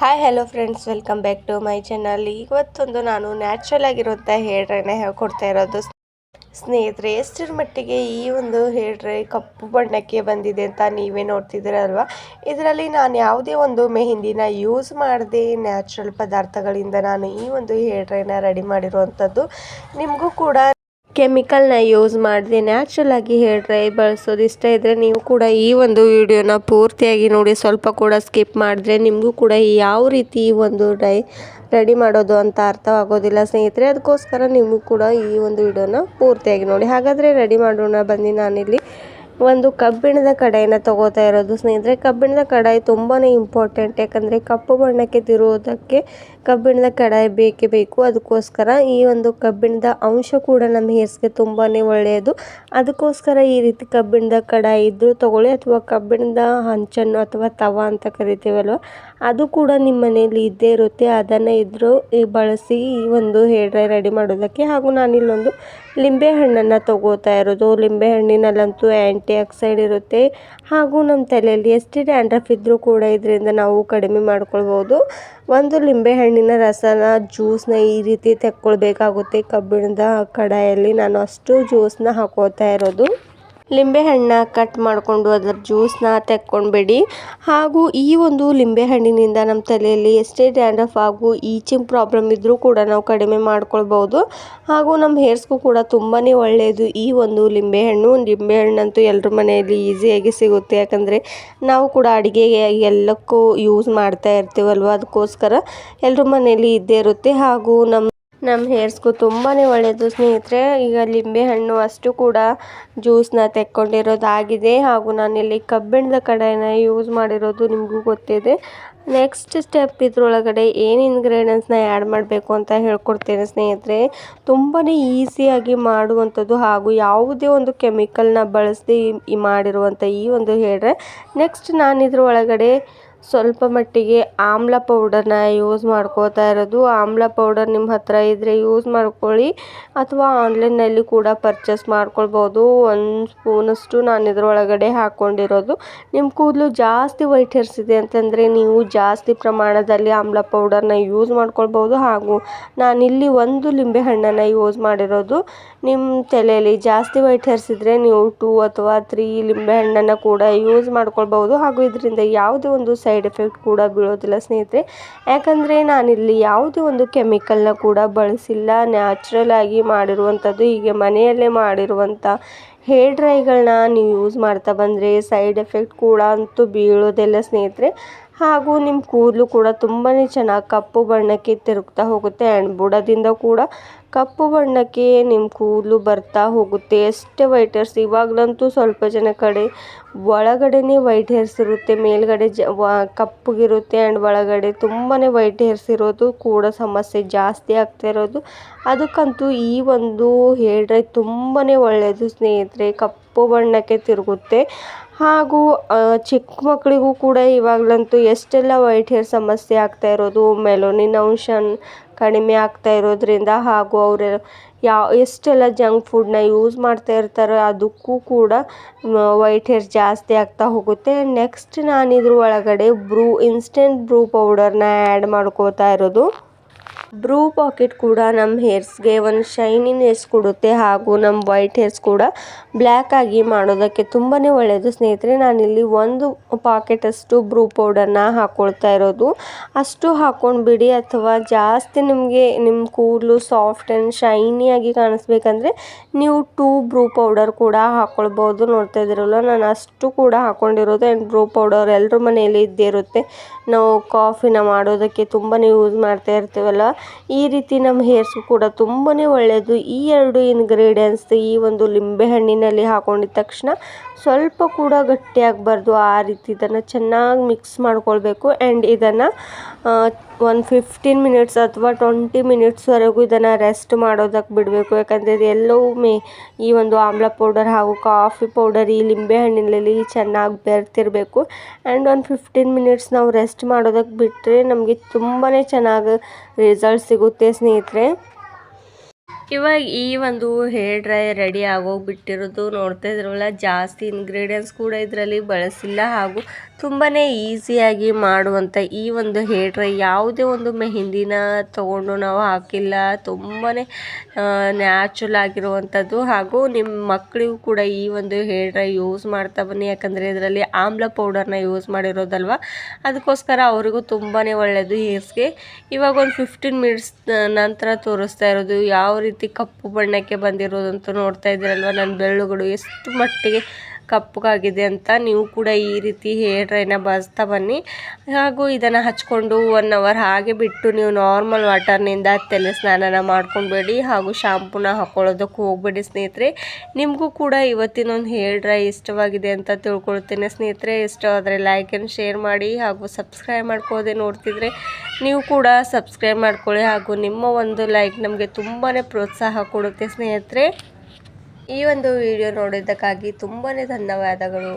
Hi hello friends, welcome back to my channel. ಇವತ್ತೊಂದು ನಾನು natural ಆಗಿರುವಂಥ ಹೇರ್ ಡ್ರೈನ ಹೇಳ್ಕೊಡ್ತಾ ಇರೋದು ಸ್ನೇಹಿತರೆ. ಎಷ್ಟರ ಮಟ್ಟಿಗೆ ಈ ಒಂದು ಹೇರ್ ಡ್ರೈ ಕಪ್ಪು ಬಣ್ಣಕ್ಕೆ ಬಂದಿದೆ ಅಂತ ನೀವೇ ನೋಡ್ತಿದ್ದೀರಲ್ವ. ಇದರಲ್ಲಿ ನಾನು ಯಾವುದೇ ಒಂದು ಮೆಹಂದಿನ ಯೂಸ್ ಮಾಡದೆ ನ್ಯಾಚುರಲ್ ಪದಾರ್ಥಗಳಿಂದ ನಾನು ಈ ಒಂದು ಹೇರ್ ಡ್ರೈನ ರೆಡಿ ಮಾಡಿರುವಂಥದ್ದು. ನಿಮಗೂ ಕೂಡ ಕೆಮಿಕಲ್ನ ಯೂಸ್ ಮಾಡದೆ ನ್ಯಾಚುರಲ್ ಆಗಿ ಹೇರ್ ಡ್ರೈ ಬಳಸೋದು ಇಷ್ಟ ಇದ್ದರೆ ನೀವು ಕೂಡ ಈ ಒಂದು ವಿಡಿಯೋನ ಪೂರ್ತಿಯಾಗಿ ನೋಡಿ. ಸ್ವಲ್ಪ ಕೂಡ ಸ್ಕಿಪ್ ಮಾಡಿದ್ರೆ ನಿಮಗೂ ಕೂಡ ಯಾವ ರೀತಿ ಈ ಒಂದು ಡ್ರೈ ರೆಡಿ ಮಾಡೋದು ಅಂತ ಅರ್ಥವಾಗೋದಿಲ್ಲ ಸ್ನೇಹಿತರೆ. ಅದಕ್ಕೋಸ್ಕರ ನೀವು ಕೂಡ ಈ ಒಂದು ವಿಡಿಯೋನ ಪೂರ್ತಿಯಾಗಿ ನೋಡಿ. ಹಾಗಾದರೆ ರೆಡಿ ಮಾಡೋಣ ಬನ್ನಿ. ನಾನಿಲ್ಲಿ ಒಂದು ಕಬ್ಬಿಣದ ಕಡಾಯಿನ ತಗೋತಾ ಇರೋದು ಸ್ನೇಹಿತರೆ. ಕಬ್ಬಿಣದ ಕಡಾಯಿ ತುಂಬಾ ಇಂಪಾರ್ಟೆಂಟ್, ಯಾಕಂದರೆ ಕಪ್ಪು ಬಣ್ಣಕ್ಕೆ ತಿರುವುದಕ್ಕೆ ಕಬ್ಬಿಣದ ಕಡಾಯಿ ಬೇಕೇ ಬೇಕು. ಅದಕ್ಕೋಸ್ಕರ ಈ ಒಂದು ಕಬ್ಬಿಣದ ಅಂಶ ಕೂಡ ನಮ್ಮ ಹೇರ್ಸ್ಗೆ ತುಂಬಾ ಒಳ್ಳೆಯದು. ಅದಕ್ಕೋಸ್ಕರ ಈ ರೀತಿ ಕಬ್ಬಿಣದ ಕಡಾಯಿ ಇದ್ದರೂ ತಗೊಳ್ಳಿ, ಅಥವಾ ಕಬ್ಬಿಣದ ಹಂಚನ್ನು ಅಥವಾ ತವ ಅಂತ ಕರಿತೀವಲ್ವ, ಅದು ಕೂಡ ನಿಮ್ಮ ಮನೆಯಲ್ಲಿ ಇದ್ದೇ ಇರುತ್ತೆ. ಅದನ್ನು ಇದ್ದರೂ ಬಳಸಿ ಈ ಒಂದು ಹೇರ್ ಡ್ರೈ ರೆಡಿ ಮಾಡೋದಕ್ಕೆ. ಹಾಗೂ ನಾನಿಲ್ಲೊಂದು ಲಿಂಬೆ ಹಣ್ಣನ್ನು ತಗೋತಾ ಇರೋದು. ಲಿಂಬೆ ಹಣ್ಣಿನಲ್ಲಂತೂ ಆ್ಯಂಟಿ ಆಕ್ಸೈಡ್ ಇರುತ್ತೆ. ಹಾಗೂ ನಮ್ಮ ತಲೆಯಲ್ಲಿ ಎಷ್ಟೇ ಡ್ಯಾಂಡ್ರಫ್ ಇದ್ದರೂ ಕೂಡ ಇದರಿಂದ ನಾವು ಕಡಿಮೆ ಮಾಡ್ಕೊಳ್ಬೋದು. ಒಂದು ಲಿಂಬೆ ಹಣ್ಣಿನ ರಸನ ಜ್ಯೂಸ್ನ ಈ ರೀತಿ ತೆಕ್ಕೊಳ್ಬೇಕಾಗುತ್ತೆ. ಕಬ್ಬಿಣದ ಕಡಾಯಲ್ಲಿ ನಾನು ಅಷ್ಟು ಜ್ಯೂಸನ್ನ ಹಾಕೋತಾ ಇರೋದು. ಲಿಂಬೆಹಣ್ಣ ಕಟ್ ಮಾಡಿಕೊಂಡು ಅದರ ಜ್ಯೂಸನ್ನ ತೆಕ್ಕೊಂಡ್ಬಿಡಿ. ಹಾಗೂ ಈ ಒಂದು ಲಿಂಬೆಹಣ್ಣಿನಿಂದ ನಮ್ಮ ತಲೆಯಲ್ಲಿ ಎಷ್ಟೇ ಡ್ಯಾಂಡ್ರಫ್ ಹಾಗೂ ಈಚಿಂಗ್ ಪ್ರಾಬ್ಲಮ್ ಇದ್ದರೂ ಕೂಡ ನಾವು ಕಡಿಮೆ ಮಾಡ್ಕೊಳ್ಬೋದು. ಹಾಗೂ ನಮ್ಮ ಹೇರ್ಸ್ಗೂ ಕೂಡ ತುಂಬಾ ಒಳ್ಳೆಯದು ಈ ಒಂದು ಲಿಂಬೆಹಣ್ಣು. ಲಿಂಬೆಹಣ್ಣಂತೂ ಎಲ್ಲರ ಮನೆಯಲ್ಲಿ ಈಸಿಯಾಗಿ ಸಿಗುತ್ತೆ, ಯಾಕಂದರೆ ನಾವು ಕೂಡ ಅಡುಗೆಗೆ ಎಲ್ಲಕ್ಕೂ ಯೂಸ್ ಮಾಡ್ತಾ ಇರ್ತೀವಲ್ವ. ಅದಕ್ಕೋಸ್ಕರ ಎಲ್ಲರ ಮನೆಯಲ್ಲಿ ಇದ್ದೇ ಇರುತ್ತೆ. ಹಾಗೂ ನಮ್ಮ ಹೇರ್ಸ್ಗೂ ತುಂಬಾ ಒಳ್ಳೆಯದು ಸ್ನೇಹಿತರೆ. ಈಗ ಲಿಂಬೆಹಣ್ಣು ಅಷ್ಟು ಕೂಡ ಜ್ಯೂಸನ್ನ ತೆಕ್ಕೊಂಡಿರೋದಾಗಿದೆ. ಹಾಗೂ ನಾನಿಲ್ಲಿ ಕಬ್ಬಿಣದ ಕಡಾಯಿನ ಯೂಸ್ ಮಾಡಿರೋದು ನಿಮಗೂ ಗೊತ್ತಿದೆ. ನೆಕ್ಸ್ಟ್ ಸ್ಟೆಪ್ ಇದ್ರೊಳಗಡೆ ಏನು ಇಂಗ್ರೀಡಿಯೆಂಟ್ಸ್ನ ಆ್ಯಡ್ ಮಾಡಬೇಕು ಅಂತ ಹೇಳ್ಕೊಡ್ತೇನೆ ಸ್ನೇಹಿತರೆ. ತುಂಬಾ ಈಸಿಯಾಗಿ ಮಾಡುವಂಥದ್ದು, ಹಾಗೂ ಯಾವುದೇ ಒಂದು ಕೆಮಿಕಲ್ನ ಬಳಸದೆ ಮಾಡಿರುವಂಥ ಈ ಒಂದು ಹೇರ್ ಡ್ರೈ. ನೆಕ್ಸ್ಟ್ ನಾನು ಇದ್ರೊಳಗಡೆ ಸ್ವಲ್ಪ ಮಟ್ಟಿಗೆ ಆಮ್ಲ ಪೌಡರ್ನ ಯೂಸ್ ಮಾಡ್ಕೋತಾ ಇರೋದು. ಆಮ್ಲ ಪೌಡರ್ ನಿಮ್ಮ ಹತ್ರ ಇದ್ದರೆ ಯೂಸ್ ಮಾಡ್ಕೊಳ್ಳಿ, ಅಥವಾ ಆನ್ಲೈನ್ನಲ್ಲಿ ಕೂಡ ಪರ್ಚೇಸ್ ಮಾಡ್ಕೊಳ್ಬೋದು. ಒಂದು ಸ್ಪೂನಷ್ಟು ನಾನು ಇದರೊಳಗಡೆ ಹಾಕ್ಕೊಂಡಿರೋದು. ನಿಮ್ಮ ಕೂದಲು ಜಾಸ್ತಿ ವೈಟ್ ಹೇರ್ಸ್ ಇದೆ ಅಂತಂದರೆ ನೀವು ಜಾಸ್ತಿ ಪ್ರಮಾಣದಲ್ಲಿ ಆಮ್ಲ ಪೌಡರ್ನ ಯೂಸ್ ಮಾಡ್ಕೊಳ್ಬೋದು. ಹಾಗೂ ನಾನಿಲ್ಲಿ ಒಂದು ಲಿಂಬೆ ಹಣ್ಣನ್ನು ಯೂಸ್ ಮಾಡಿರೋದು. ನಿಮ್ಮ ತಲೆಯಲ್ಲಿ ಜಾಸ್ತಿ ವೈಟ್ ಹೇರ್ಸ್ ಇದ್ದರೆ ನೀವು 2 ಅಥವಾ 3 ಲಿಂಬೆ ಹಣ್ಣನ್ನು ಕೂಡ ಯೂಸ್ ಮಾಡ್ಕೊಳ್ಬೋದು. ಹಾಗೂ ಇದರಿಂದ ಯಾವುದೇ ಒಂದು ಸೈಡ್ ಎಫೆಕ್ಟ್ ಕೂಡ ಬೀಳೋದಿಲ್ಲ ಸ್ನೇಹಿತರೆ, ಯಾಕಂದರೆ ನಾನಿಲ್ಲಿ ಯಾವುದೇ ಒಂದು ಕೆಮಿಕಲ್ನ ಕೂಡ ಬಳಸಿಲ್ಲ. ನ್ಯಾಚುರಲ್ ಆಗಿ ಮಾಡಿರುವಂಥದ್ದು. ಹೀಗೆ ಮನೆಯಲ್ಲೇ ಮಾಡಿರುವಂಥ ಹೇರ್ ಡ್ರೈಗಳನ್ನ ನೀವು ಯೂಸ್ ಮಾಡ್ತಾ ಬಂದರೆ ಸೈಡ್ ಎಫೆಕ್ಟ್ ಕೂಡ ಅಂತೂ ಬೀಳೋದಿಲ್ಲ ಸ್ನೇಹಿತರೆ. ಹಾಗೂ ನಿಮ್ಮ ಕೂದಲು ಕೂಡ ತುಂಬಾ ಚೆನ್ನಾಗಿ ಕಪ್ಪು ಬಣ್ಣಕ್ಕೆ ತಿರುಗ್ತಾ ಹೋಗುತ್ತೆ. ಆ್ಯಂಡ್ ಬುಡದಿಂದ ಕೂಡ ಕಪ್ಪು ಬಣ್ಣಕ್ಕೆ ನಿಮ್ಮ ಕೂದಲು ಬರ್ತಾ ಹೋಗುತ್ತೆ. ಎಷ್ಟೇ ವೈಟ್ ಹೇರ್ಸ್, ಇವಾಗಲಂತೂ ಸ್ವಲ್ಪ ಜನ ಕಡೆ ಒಳಗಡೆನೇ ವೈಟ್ ಹೇರ್ಸ್ ಇರುತ್ತೆ, ಮೇಲ್ಗಡೆ ಕಪ್ಪಗಿರುತ್ತೆ. ಆ್ಯಂಡ್ ಒಳಗಡೆ ತುಂಬಾ ವೈಟ್ ಹೇರ್ಸ್ ಇರೋದು ಕೂಡ ಸಮಸ್ಯೆ ಜಾಸ್ತಿ ಆಗ್ತಾ ಇರೋದು. ಅದಕ್ಕಂತೂ ಈ ಒಂದು ಹೇರ್ ಡ್ರೈ ತುಂಬಾ ಒಳ್ಳೆಯದು ಸ್ನೇಹಿತರೆ. ಕಪ್ಪು ಬಣ್ಣಕ್ಕೆ ತಿರುಗುತ್ತೆ. ಹಾಗೂ ಚಿಕ್ಕ ಮಕ್ಕಳಿಗೂ ಕೂಡ ಇವಾಗಲಂತೂ ಎಷ್ಟೆಲ್ಲ ವೈಟ್ ಹೇರ್ ಸಮಸ್ಯೆ ಆಗ್ತಾ ಇರೋದು, ಮೆಲೋನಿನ್ ಅಂಶ ಕಡಿಮೆ ಆಗ್ತಾ ಇರೋದ್ರಿಂದ. ಹಾಗೂ ಅವರು ಎಷ್ಟೆಲ್ಲ ಜಂಕ್ ಫುಡ್ನ ಯೂಸ್ ಮಾಡ್ತಾ ಇರ್ತಾರೆ, ಅದಕ್ಕೂ ಕೂಡ ವೈಟ್ ಹೇರ್ಸ್ ಜಾಸ್ತಿ ಆಗ್ತಾ ಹೋಗುತ್ತೆ. ನೆಕ್ಸ್ಟ್ ನಾನು ಇದ್ರ ಒಳಗಡೆ ಇನ್ಸ್ಟೆಂಟ್ ಬ್ರೂ ಪೌಡರ್ನ ಆ್ಯಡ್ ಮಾಡ್ಕೋತಾ ಇರೋದು. ಬ್ರೂ ಪಾಕೆಟ್ ಕೂಡ ನಮ್ಮ ಹೇರ್ಸ್ಗೆ ಒಂದು ಶೈನಿನೆಸ್ ಕೊಡುತ್ತೆ. ಹಾಗೂ ನಮ್ಮ ವೈಟ್ ಹೇರ್ಸ್ ಕೂಡ ಬ್ಲ್ಯಾಕ್ ಆಗಿ ಮಾಡೋದಕ್ಕೆ ತುಂಬಾ ಒಳ್ಳೆಯದು ಸ್ನೇಹಿತರೆ. ನಾನಿಲ್ಲಿ ಒಂದು ಪಾಕೆಟಷ್ಟು ಬ್ರೂ ಪೌಡರ್ನ ಹಾಕ್ಕೊಳ್ತಾ ಇರೋದು. ಅಷ್ಟು ಹಾಕ್ಕೊಂಡ್ಬಿಡಿ. ಅಥವಾ ಜಾಸ್ತಿ ನಿಮಗೆ ನಿಮ್ಮ ಕೂದಲು ಸಾಫ್ಟ್ ಆ್ಯಂಡ್ ಶೈನಿಯಾಗಿ ಕಾಣಿಸ್ಬೇಕಂದ್ರೆ ನೀವು 2 ಬ್ರೂ ಪೌಡರ್ ಕೂಡ ಹಾಕ್ಕೊಳ್ಬೋದು. ನೋಡ್ತಾ ಇದ್ದೀರಲ್ಲ, ನಾನು ಅಷ್ಟು ಕೂಡ ಹಾಕ್ಕೊಂಡಿರೋದು. ಆ್ಯಂಡ್ ಬ್ರೂ ಪೌಡರ್ ಎಲ್ಲರ ಮನೆಯಲ್ಲಿ ಇದ್ದೇ ಇರುತ್ತೆ. ನಾವು ಕಾಫಿನ ಮಾಡೋದಕ್ಕೆ ತುಂಬಾ ಯೂಸ್ ಮಾಡ್ತಾ ಇರ್ತೀವಲ್ಲ, ಈ ರೀತಿ ನಮ್ಮ ಹೇರ್ಸ್ಗೂ ಕೂಡ ತುಂಬಾ ಒಳ್ಳೆಯದು. ಈ 2 ಇಂಗ್ರೀಡಿಯೆಂಟ್ಸ್ ಈ ಒಂದು ಲಿಂಬೆ ಹಣ್ಣಿನಲ್ಲಿ ಹಾಕೊಂಡಿದ ತಕ್ಷಣ ಸ್ವಲ್ಪ ಕೂಡ ಗಟ್ಟಿಯಾಗಬಾರ್ದು. ಆ ರೀತಿ ಇದನ್ನು ಚೆನ್ನಾಗಿ ಮಿಕ್ಸ್ ಮಾಡ್ಕೊಳ್ಬೇಕು. ಆ್ಯಂಡ್ ಇದನ್ನು ಒಂದು 15 ಮಿನಿಟ್ಸ್ ಅಥವಾ 20 ಮಿನಿಟ್ಸ್ವರೆಗೂ ಇದನ್ನು ರೆಸ್ಟ್ ಮಾಡೋದಕ್ಕೆ ಬಿಡಬೇಕು. ಯಾಕಂದರೆ ಇದು ಎಲ್ಲವೂ ಈ ಒಂದು ಆಮ್ಲ ಪೌಡರ್ ಹಾಗೂ ಕಾಫಿ ಪೌಡರ್ ಈ ಲಿಂಬೆ ಹಣ್ಣಿನಲ್ಲಿ ಚೆನ್ನಾಗಿ ಬೆರೆತಿರಬೇಕು. ಆ್ಯಂಡ್ ಒಂದು 15 ಮಿನಿಟ್ಸ್ ನಾವು ರೆಸ್ಟ್ ಮಾಡೋದಕ್ಕೆ ಬಿಟ್ಟರೆ ನಮಗೆ ತುಂಬಾ ಚೆನ್ನಾಗಿ ರಿಸಲ್ಟ್ ಸಿಗುತ್ತೆ ಸ್ನೇಹಿತರೆ. ಇವಾಗ ಈ ಒಂದು ಹೇರ್ ಡ್ರೈ ರೆಡಿ ಆಗೋಗ್ಬಿಟ್ಟಿರೋದು ನೋಡ್ತಾ ಇದ್ರಲ್ಲ, ಜಾಸ್ತಿ ಇಂಗ್ರೀಡಿಯೆಂಟ್ಸ್ ಕೂಡ ಇದರಲ್ಲಿ ಬಳಸಿಲ್ಲ ಹಾಗೂ ತುಂಬಾ ಈಸಿಯಾಗಿ ಮಾಡುವಂಥ ಈ ಒಂದು ಹೇರ್ ಡ್ರೈ ಯಾವುದೇ ಒಂದು ಮೆಹಂದಿನ ತೊಗೊಂಡು ನಾವು ಹಾಕಿಲ್ಲ. ತುಂಬಾ ನ್ಯಾಚುರಲ್ ಆಗಿರುವಂಥದ್ದು ಹಾಗೂ ನಿಮ್ಮ ಮಕ್ಕಳಿಗೂ ಕೂಡ ಈ ಒಂದು ಹೇರ್ ಡ್ರೈ ಯೂಸ್ ಮಾಡ್ತಾ ಬನ್ನಿ. ಯಾಕಂದರೆ ಇದರಲ್ಲಿ ಆಮ್ಲ ಪೌಡರ್ನ ಯೂಸ್ ಮಾಡಿರೋದಲ್ವ, ಅದಕ್ಕೋಸ್ಕರ ಅವರಿಗೂ ತುಂಬಾ ಒಳ್ಳೆಯದು ಹೇರ್ಸ್ಗೆ. ಇವಾಗ ಒಂದು 15 ಮಿನಿಟ್ಸ್ ನಂತರ ತೋರಿಸ್ತಾ ಇರೋದು ಯಾವ ರೀತಿ ಕಪ್ಪು ಬಣ್ಣಕ್ಕೆ ಬಂದಿರೋದಂತೂ ನೋಡ್ತಾ ಇದ್ದೀರಲ್ವ. ನನ್ನ ಬೆಳ್ಳುಗಳು ಎಷ್ಟು ಮಟ್ಟಿಗೆ ಕಪ್ಪಗಾಗಿದೆ ಅಂತ. ನೀವು ಕೂಡ ಈ ರೀತಿ ಹೇರ್ ಡ್ರೈನ ಬಳಸ್ತಾ ಬನ್ನಿ. ಹಾಗೂ ಇದನ್ನು ಹಚ್ಕೊಂಡು 1 ಅವರ್ ಹಾಗೆ ಬಿಟ್ಟು ನೀವು ನಾರ್ಮಲ್ ವಾಟರ್ನಿಂದ ತಲೆ ಸ್ನಾನ ಮಾಡ್ಕೊಬೇಡಿ ಹಾಗೂ ಶಾಂಪೂನ ಹಾಕ್ಕೊಳ್ಳೋದಕ್ಕೆ ಹೋಗಬೇಡಿ ಸ್ನೇಹಿತರೆ. ನಿಮಗೂ ಕೂಡ ಇವತ್ತಿನೊಂದು ಹೇರ್ ಡ್ರೈ ಇಷ್ಟವಾಗಿದೆ ಅಂತ ತಿಳ್ಕೊಳ್ತೇನೆ ಸ್ನೇಹಿತರೆ. ಇಷ್ಟವಾದರೆ ಲೈಕ್ ಆ್ಯಂಡ್ ಶೇರ್ ಮಾಡಿ ಹಾಗೂ ಸಬ್ಸ್ಕ್ರೈಬ್ ಮಾಡ್ಕೋದೆ ನೋಡ್ತಿದ್ರೆ ನೀವು ಕೂಡ ಸಬ್ಸ್ಕ್ರೈಬ್ ಮಾಡ್ಕೊಳ್ಳಿ. ಹಾಗೂ ನಿಮ್ಮ ಒಂದು ಲೈಕ್ ನಮಗೆ ತುಂಬಾ ಪ್ರೋತ್ಸಾಹ ಕೊಡುತ್ತೆ ಸ್ನೇಹಿತರೆ. ಈ ಒಂದು ವಿಡಿಯೋ ನೋಡಿದ್ದಕ್ಕಾಗಿ ತುಂಬಾ ಧನ್ಯವಾದಗಳು.